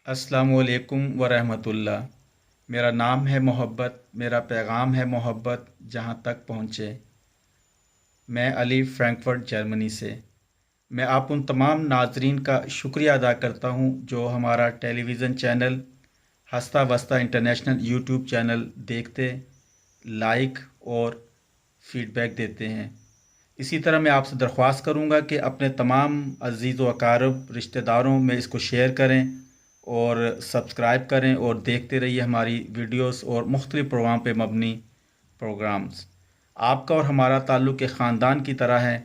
अस्सलामु अलैकुम वरहमतुल्लाह। मेरा नाम है मोहब्बत, मेरा पैगाम है मोहब्बत जहाँ तक पहुँचे। मैं अली फ्रैंकफर्ट जर्मनी से। मैं आप उन तमाम नाजरीन का शुक्रिया अदा करता हूँ जो हमारा टेलीविज़न चैनल हंसता वस्ता इंटरनेशनल यूट्यूब चैनल देखते, लाइक और फीडबैक देते हैं। इसी तरह मैं आपसे दरख्वास्त करूँगा कि अपने तमाम अज़ीज़ व अकारब रिश्तेदारों में इसको शेयर करें और सब्सक्राइब करें और देखते रहिए हमारी वीडियोस और मुख्तलिफ़ प्रोग्राम पे मबनी प्रोग्राम्स। आपका और हमारा ताल्लुक़ एक ख़ानदान की तरह है।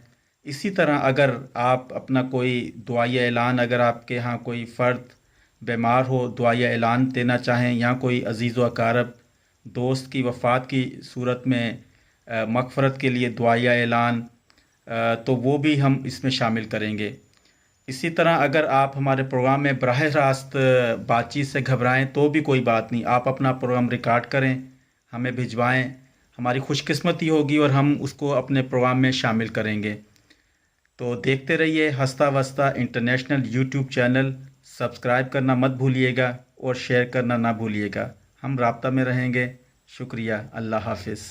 इसी तरह अगर आप अपना कोई दुआया ऐलान, अगर आपके यहाँ कोई फ़र्द बीमार हो, दुआया ऐलान देना चाहें, या कोई अज़ीज़ व अकारब दोस्त की वफ़ात की सूरत में मग़फ़रत के लिए दुआया ऐलान, तो वो भी हम इसमें शामिल करेंगे। इसी तरह अगर आप हमारे प्रोग्राम में बराह रास्त बातचीत से घबराएं तो भी कोई बात नहीं, आप अपना प्रोग्राम रिकॉर्ड करें, हमें भिजवाएं, हमारी खुशकिस्मती होगी और हम उसको अपने प्रोग्राम में शामिल करेंगे। तो देखते रहिए हंसता वस्ता इंटरनेशनल यूट्यूब चैनल, सब्सक्राइब करना मत भूलिएगा और शेयर करना ना भूलिएगा। हम राब्ता में रहेंगे। शुक्रिया। अल्लाह हाफिज़।